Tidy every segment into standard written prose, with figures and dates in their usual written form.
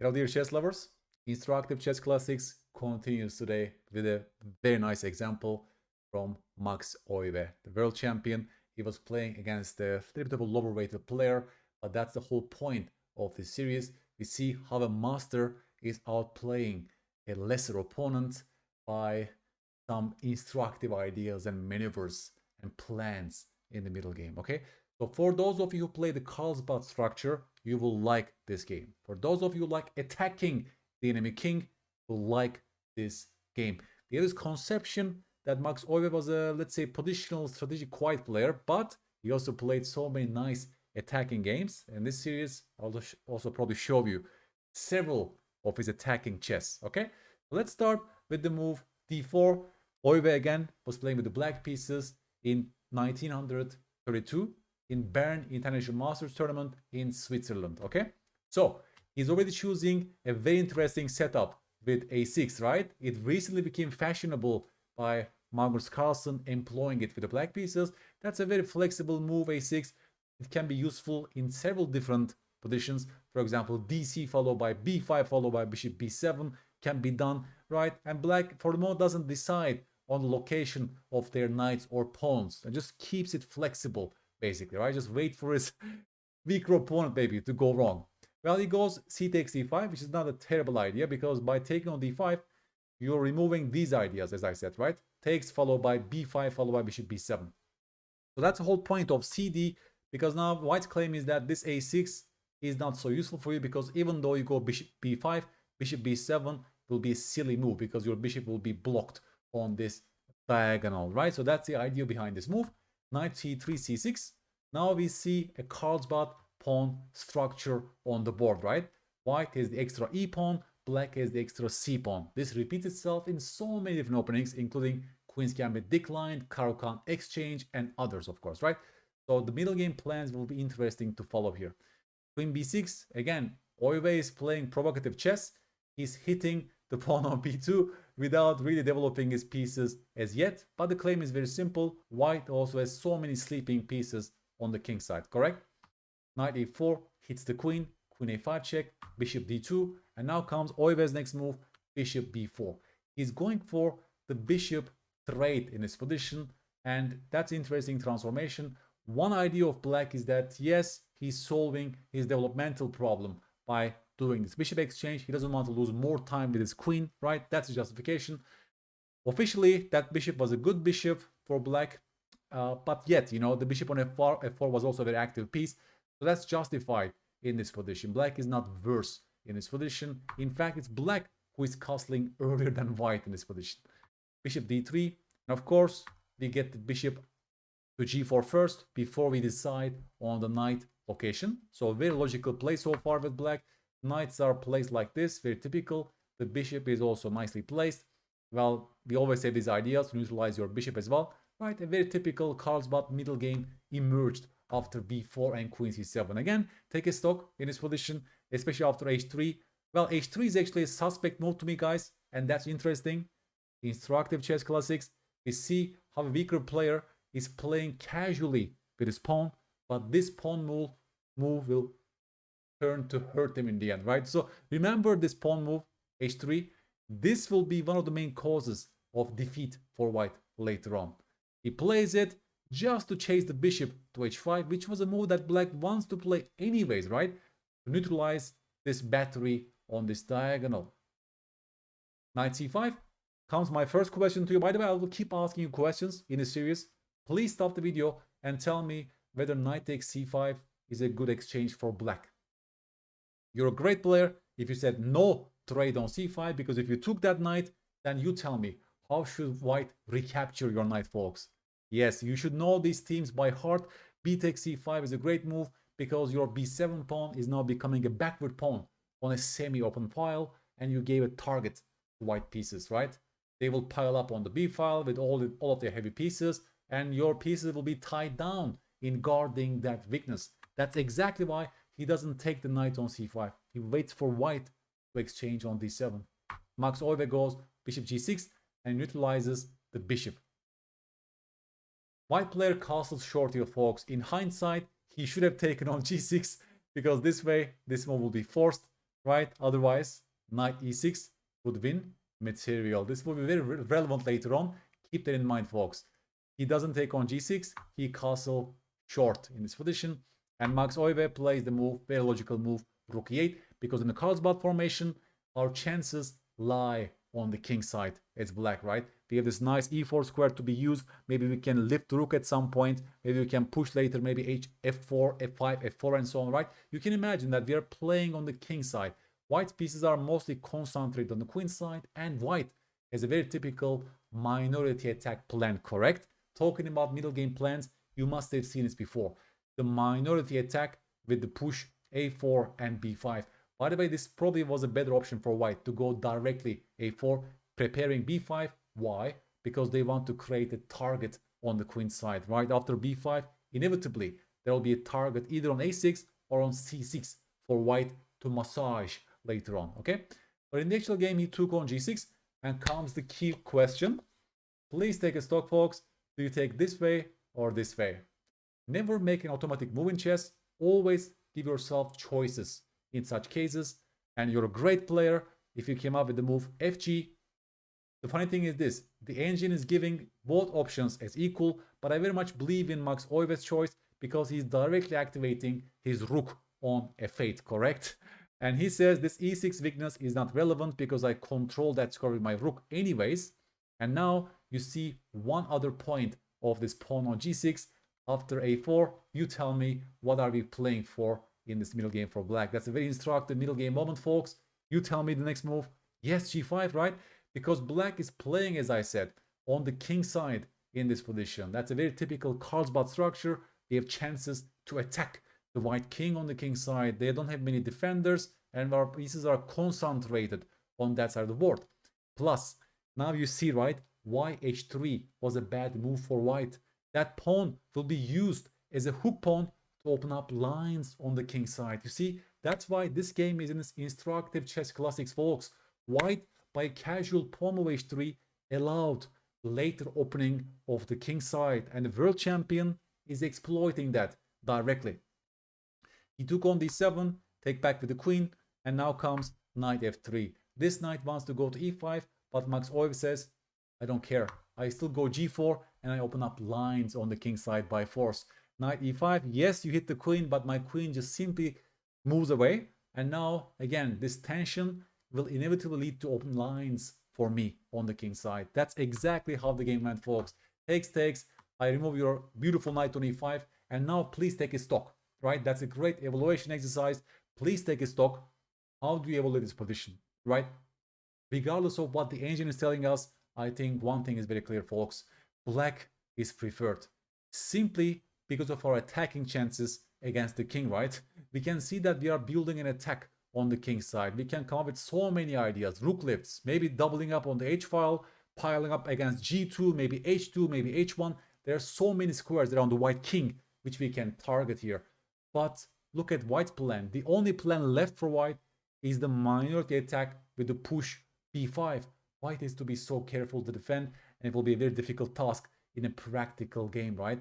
Hello dear chess lovers, Instructive Chess Classics continues today with a very nice example from Max Euwe, the world champion. He was playing against a little bit of a lower weighted player, but that's the whole point of this series. We see how a master is outplaying a lesser opponent by some instructive ideas and maneuvers and plans in the middle game, okay? So for those of you who play the Carlsbad structure, you will like this game. For those of you who like attacking the enemy king, will like this game. There is conception that Max Euwe was a, let's say, positional strategic quiet player, but he also played so many nice attacking games. And this series, I'll also probably show you several of his attacking chess, okay? Let's start with the move d4. Euwe again was playing with the black pieces in 1932 in Bern International Masters Tournament in Switzerland, okay? So he's already choosing a very interesting setup with a6, right? It recently became fashionable by Magnus Carlsen employing it with the black pieces. That's a very flexible move, a6. It can be useful in several different positions. For example, dc followed by b5 followed by bishop b7 can be done, right? And black for the moment doesn't decide on the location of their knights or pawns and just keeps it flexible, basically, right? Just wait for his weaker opponent, maybe, to go wrong. Well, he goes c takes d5, which is not a terrible idea because by taking on d5, you're removing these ideas, as I said, right? Takes followed by b5 followed by bishop b7. So that's the whole point of cd, because now white's claim is that this a6 is not so useful for you because even though you go bishop b5, bishop b7 will be a silly move because your bishop will be blocked on this diagonal, right? So that's the idea behind this move. Knight c3, c6. Now we see a Carlsbad pawn structure on the board, right? White has the extra e pawn, black has the extra c pawn. This repeats itself in so many different openings, including Queen's Gambit declined, Caro-Kann exchange, and others, of course, right? So the middle game plans will be interesting to follow here. Queen b6, again, Euwe is playing provocative chess. He's hitting the pawn on b2 without really developing his pieces as yet. But the claim is very simple. White also has so many sleeping pieces on the king side, correct? Knight a4 hits the queen, queen a5 check, bishop d2, and now comes Euwe's next move, bishop b4. He's going for the bishop trade in his position, and that's interesting transformation. One idea of black is that, yes, he's solving his developmental problem by doing this bishop exchange. He doesn't want to lose more time with his queen, right? That's the justification. Officially, that bishop was a good bishop for black, but yet, you know, the bishop on f4 was also a very active piece. So that's justified in this position. Black is not worse in this position. In fact, it's black who is castling earlier than white in this position. Bishop d3. And of course, we get the bishop to g4 first before we decide on the knight location. So a very logical play so far with black. Knights are placed like this, very typical. The bishop is also nicely placed. Well, we always say these ideas to neutralize your bishop as well, right? A very typical Carlsbad middle game emerged after b4 and queen c7. Again, take a stock in this position, especially after h3. Well, h3 is actually a suspect move to me, guys, and that's interesting. Instructive Chess Classics, we see how a weaker player is playing casually with his pawn, but this pawn move will turn to hurt him in the end, right? So remember this pawn move, h3. This will be one of the main causes of defeat for white later on. He plays it just to chase the bishop to h5, which was a move that black wants to play anyways, right? To neutralize this battery on this diagonal. Knight c5 comes my first question to you. By the way, I will keep asking you questions in this series. Please stop the video and tell me whether knight takes c5 is a good exchange for black. You're a great player if you said no trade on c5, because if you took that knight, then you tell me, how should white recapture your knight, folks? Yes, you should know these themes by heart. B takes c5 is a great move because your b7 pawn is now becoming a backward pawn on a semi-open file, and you gave a target to white pieces, right? They will pile up on the b file with all of their heavy pieces, and your pieces will be tied down in guarding that weakness. That's exactly why he doesn't take the knight on c5. He waits for white to exchange on d7. Max Euwe goes bishop g6 and neutralizes the bishop. White player castles short here, folks. In hindsight, he should have taken on g6 because this way, this move will be forced. right? Otherwise, knight e6 would win material. This will be very relevant later on. Keep that in mind, folks. He doesn't take on g6. He castle short in this position. And Max Euwe plays the move, very logical move, rook e8, because in the Carlsbad formation, our chances lie on the king side. It's black, right? We have this nice e4 square to be used. Maybe we can lift the rook at some point. Maybe we can push later, maybe f4, f5, f4, and so on, right? You can imagine that we are playing on the king side. White pieces are mostly concentrated on the queen side, and white has a very typical minority attack plan, correct? Talking about middle game plans, you must have seen this before. The minority attack with the push a4 and b5. By the way, this probably was a better option for white to go directly a4, preparing b5. Why? Because they want to create a target on the queen side. Right after b5, inevitably, there will be a target either on a6 or on c6 for white to massage later on, okay? But in the actual game, he took on g6, and comes the key question. Please take a stock, folks. Do you take this way or this way? Never make an automatic move in chess. Always give yourself choices in such cases. And you're a great player if you came up with the move fg. The funny thing is this. The engine is giving both options as equal, but I very much believe in Max Euwe's choice because he's directly activating his rook on f8, correct? And he says this e6 weakness is not relevant because I control that square with my rook anyways. And now you see one other point of this pawn on g6. After a4, you tell me what are we playing for in this middle game for black. That's a very instructive middle game moment, folks. You tell me the next move. Yes, g5, right? Because black is playing, as I said, on the king side in this position. That's a very typical Carlsbad structure. They have chances to attack the white king on the king side. They don't have many defenders, and our pieces are concentrated on that side of the board. Plus, now you see, right, why h3 was a bad move for white. That pawn will be used as a hook pawn to open up lines on the king side. You see, that's why this game is in this Instructive Chess Classics, folks. White, by casual pawn move h3, allowed later opening of the king side, and the world champion is exploiting that directly. He took on d7, take back with the queen, and now comes knight f3. This knight wants to go to e5, but Max Euwe says, I don't care. I still go g4, and I open up lines on the king side by force. Knight e5, yes, you hit the queen, but my queen just simply moves away. And now, again, this tension will inevitably lead to open lines for me on the king side. That's exactly how the game went, folks. Takes. I remove your beautiful knight on e5, and now please take a stock, right? That's a great evaluation exercise. Please take a stock. How do you evaluate this position, right? Regardless of what the engine is telling us, I think one thing is very clear, folks. Black is preferred simply because of our attacking chances against the king, right? We can see that we are building an attack on the king side. We can come up with so many ideas. Rook lifts, maybe doubling up on the h file, piling up against g2, maybe h2, maybe h1. There are so many squares around the white king which we can target here. But look at white's plan. The only plan left for white is the minority attack with the push b5. White is to be so careful to defend, and it will be a very difficult task in a practical game, right?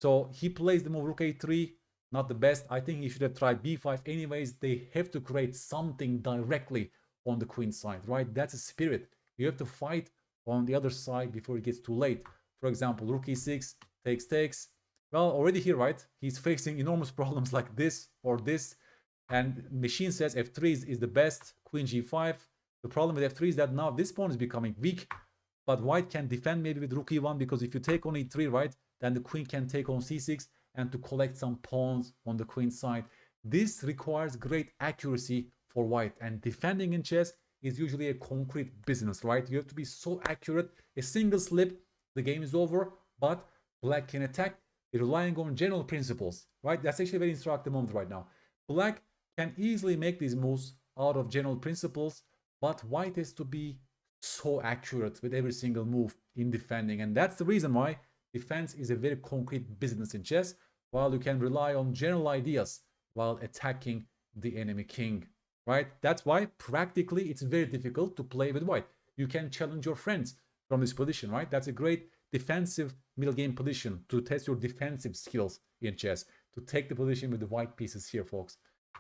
So he plays the move rook a3, not the best. I think he should have tried b5 anyways. They have to create something directly on the queen side, right? That's a spirit. You have to fight on the other side before it gets too late. For example, rook e6, takes. Well, already here, right? He's facing enormous problems like this or this. And machine says f3 is the best, queen g5. The problem with f3 is that now this pawn is becoming weak, but white can defend maybe with rook e1, because if you take on e3, right, then the queen can take on c6 and to collect some pawns on the queen side. This requires great accuracy for white, and defending in chess is usually a concrete business, right? You have to be so accurate. A single slip, the game is over, but black can attack relying on general principles, right? That's actually a very instructive moment right now. Black can easily make these moves out of general principles, but white has to be so accurate with every single move in defending. And that's the reason why defense is a very concrete business in chess, while you can rely on general ideas while attacking the enemy king, right? That's why practically it's very difficult to play with white. You can challenge your friends from this position, right? That's a great defensive middle game position to test your defensive skills in chess, to take the position with the white pieces here, folks.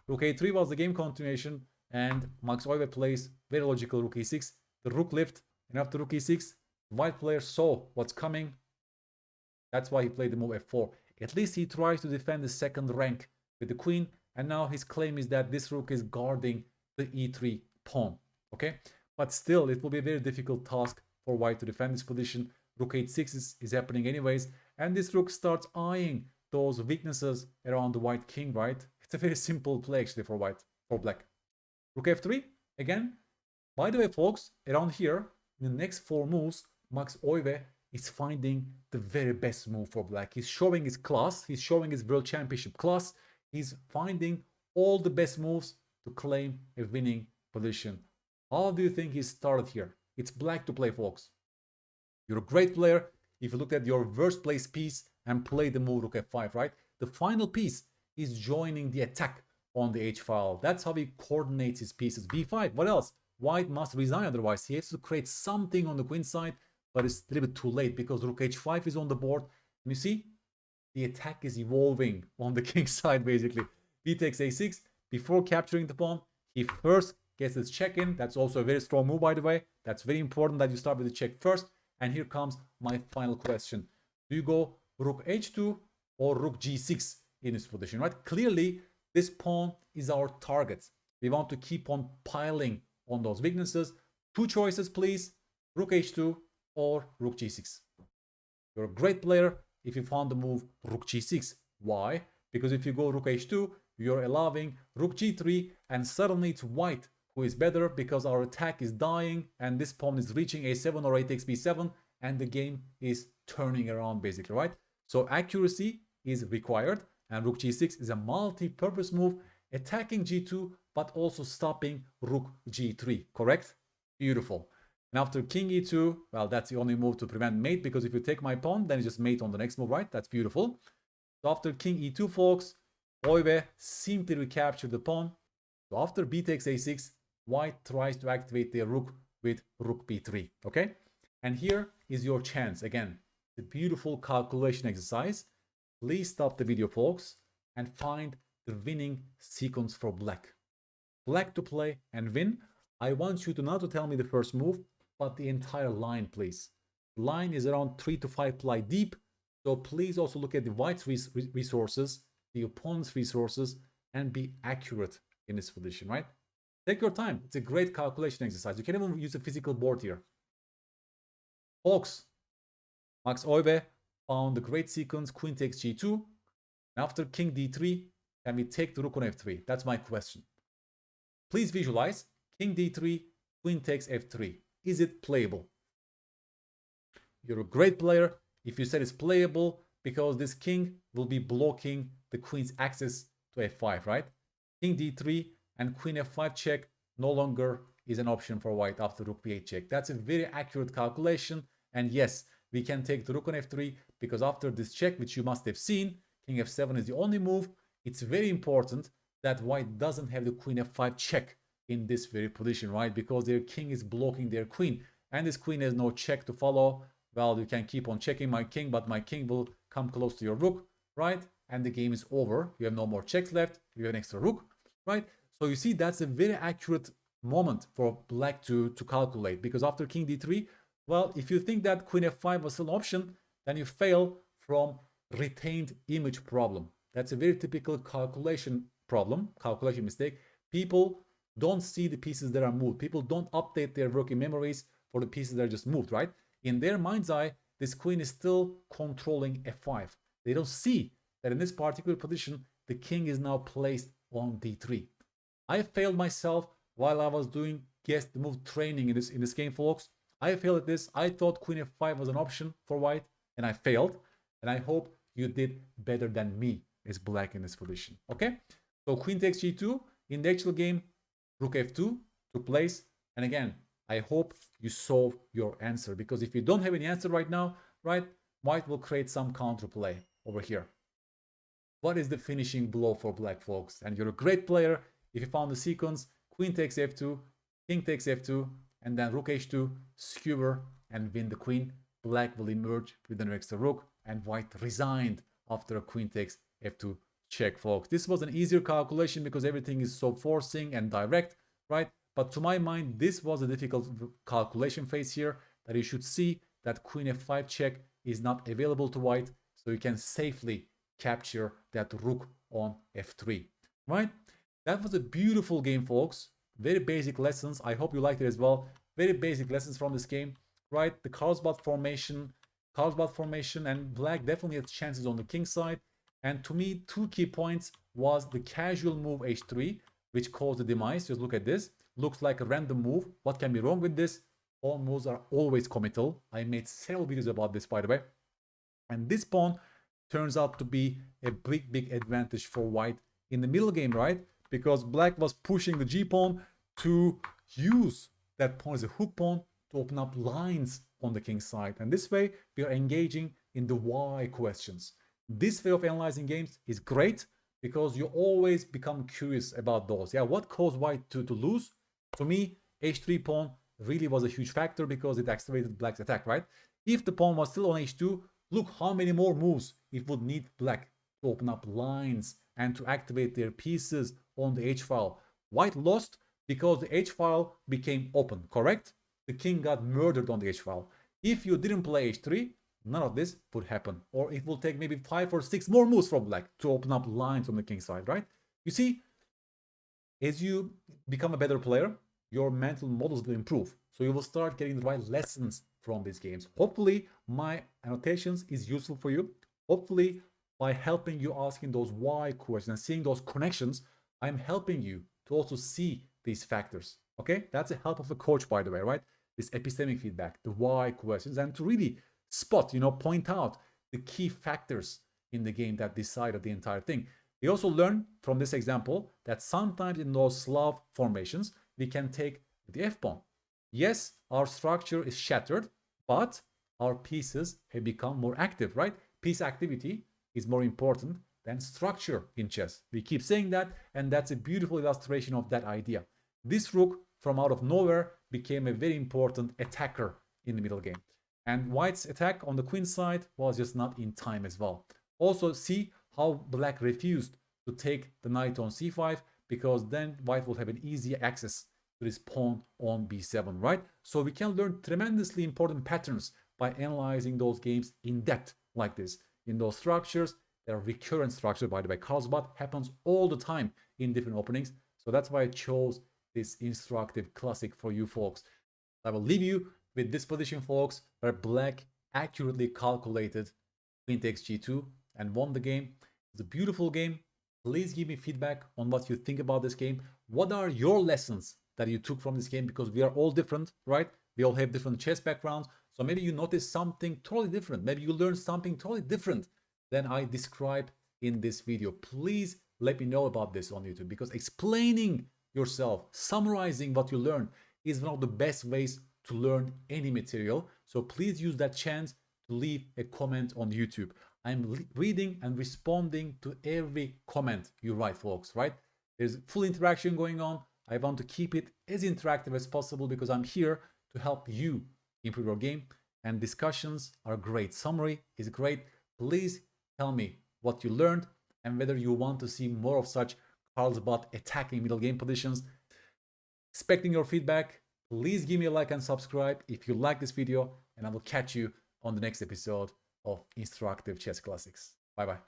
Rook a3 was the game continuation. And Max Euwe plays very logical rook e6, the rook lift, and after rook e6, white player saw what's coming. That's why he played the move f4. At least he tries to defend the second rank with the queen, and now his claim is that this rook is guarding the e3 pawn. Okay, but still it will be a very difficult task for white to defend this position. Rook h6 is happening anyways, and this rook starts eyeing those weaknesses around the white king, right? It's a very simple play actually for black. Rook f3 again. By the way, folks, around here in the next 4 moves, Max Euwe is finding the very best move for black. He's showing his class, he's showing his World Championship class, he's finding all the best moves to claim a winning position. How do you think he started here? It's black to play, folks. You're a great player if you look at your worst place piece and play the move rook f5, right? The final piece is joining the attack on the h file. That's how he coordinates his pieces. b5, what else? White must resign, otherwise he has to create something on the queen side, but it's a little bit too late because rook h5 is on the board. And you see, the attack is evolving on the king side basically. B takes a6. Before capturing the pawn, he first gets his check in. That's also a very strong move, by the way. That's very important that you start with the check first. And here comes my final question. Do you go rook h2 or rook g6 in this position, right? Clearly, this pawn is our target. We want to keep on piling on those weaknesses. 2 choices, please. Rook h2 or rook g6. You're a great player if you found the move rook g6. Why? Because if you go rook h2, you're allowing rook g3, and suddenly it's white who is better because our attack is dying and this pawn is reaching a7 or a takes b7 and the game is turning around basically, right? So accuracy is required, and rook g6 is a multi-purpose move, attacking g2 but also stopping rook g3, correct? Beautiful. And after king e2, well, that's the only move to prevent mate, because if you take my pawn, then it's just mate on the next move, right? That's beautiful. So after king e2, folks, Euwe simply recaptured the pawn. So after b takes a6, white tries to activate their rook with rook b3, okay? And here is your chance. Again, the beautiful calculation exercise. Please stop the video, folks, and find the winning sequence for black. Black to play and win. I want you to not to tell me the first move, but the entire line, please. The line is around 3 to 5 ply deep, so please also look at the white's resources, the opponent's resources, and be accurate in this position, right? Take your time. It's a great calculation exercise. You can even use a physical board here. Folks, Max Euwe found the great sequence, queen takes g2. After king d3, can we take the rook on f3? That's my question. Please visualize king d3, queen takes f3. Is it playable? You're a great player if you said it's playable, because this king will be blocking the queen's access to f5, right? King d3 and queen f5 check no longer is an option for white after rook b8 check. That's a very accurate calculation. And yes, we can take the rook on f3 because after this check, which you must have seen, king f7 is the only move. It's very important that white doesn't have the queen f5 check in this very position, right? Because their king is blocking their queen, and this queen has no check to follow. Well, you can keep on checking my king, but my king will come close to your rook, right? And the game is over. You have no more checks left. You have an extra rook, right? So you see, that's a very accurate moment for black to calculate, because after king d3, well, if you think that queen f5 was still an option, then you fail from retained image problem. That's a very typical calculation problem, calculation mistake. People don't see the pieces that are moved. People don't update their working memories for the pieces that are just moved, right? In their mind's eye, this queen is still controlling f5. They don't see that in this particular position, the king is now placed on d3. I failed myself while I was doing guess the move training in this game, folks. I failed at this. I thought queen f5 was an option for white, and I failed. And I hope you did better than me as black in this position. Okay? So queen takes g2. In the actual game, rook f2 took place. And again, I hope you solve your answer, because if you don't have any answer right now, right, white will create some counterplay over here. What is the finishing blow for black, folks? And you're a great player if you found the sequence. Queen takes f2, king takes f2, and then rook h2, skewer, and win the queen. Black will emerge with an extra rook, and white resigned after a queen takes f2 check, folks. This was an easier calculation because everything is so forcing and direct. right? But to my mind, this was a difficult calculation phase here, that you should see that queen f5 check is not available to white, so you can safely capture that rook on f3, right? That was a beautiful game, folks. Very basic lessons. I hope you liked it as well. Very basic lessons from this game, right? The Carlsbad formation, and black definitely has chances on the king side. And to me, two key points was the casual move h3, which caused the demise. Just look at this. Looks like a random move. What can be wrong with this? All moves are always committal. I made several videos about this, by the way. And this pawn turns out to be a big advantage for white in the middle game, right? Because black was pushing the g-pawn to use that pawn as a hook pawn to open up lines on the king side. And this way, we are engaging in the why questions. This way of analyzing games is great because you always become curious about those. Yeah, what caused white to lose? To me, h3 pawn really was a huge factor because it accelerated black's attack, right? If the pawn was still on h2, look how many more moves it would need black to open up lines and to activate their pieces on the h-file. White lost because the h-file became open, correct? The king got murdered on the h-file. If you didn't play h3, none of this would happen. Or it will take maybe 5 or 6 more moves from black to open up lines on the king side, right? You see, as you become a better player, your mental models will improve. So you will start getting the right lessons from these games. Hopefully, my annotations is useful for you. Hopefully, by helping you asking those why questions and seeing those connections, I'm helping you to also see these factors. Okay, that's the help of a coach, by the way, right? This epistemic feedback, the why questions, and to really spot, point out the key factors in the game that decided the entire thing. We also learn from this example that sometimes in those Slav formations, we can take the f-pawn. Yes, our structure is shattered, but our pieces have become more active, right? Piece activity is more important than structure in chess. We keep saying that, and that's a beautiful illustration of that idea. This rook from out of nowhere became a very important attacker in the middle game. And white's attack on the queen side was just not in time as well. Also, see how black refused to take the knight on c5, because then white will have an easy access to this pawn on b7, right? So we can learn tremendously important patterns by analyzing those games in depth like this. In those structures, there are recurrent structures, by the way. Carlsbad happens all the time in different openings. So that's why I chose this instructive classic for you folks. I will leave you with this position, folks, where black accurately calculated queen takes g2 and won the game. It's a beautiful game. Please give me feedback on what you think about this game. What are your lessons that you took from this game? Because we are all different, right? We all have different chess backgrounds. So maybe you noticed something totally different. Maybe you learned something totally different than I described in this video. Please let me know about this on YouTube, because explaining yourself, summarizing what you learned is one of the best ways to learn any material. So please use that chance to leave a comment on YouTube. I'm reading and responding to every comment you write, folks, right? There's full interaction going on. I want to keep it as interactive as possible because I'm here to help you improve your game, and discussions are great. Summary is great. Please tell me what you learned and whether you want to see more of such Carlsbad attacking middle game positions. Expecting your feedback. Please give me a like and subscribe if you like this video, and I will catch you on the next episode of Instructive Chess Classics. Bye bye.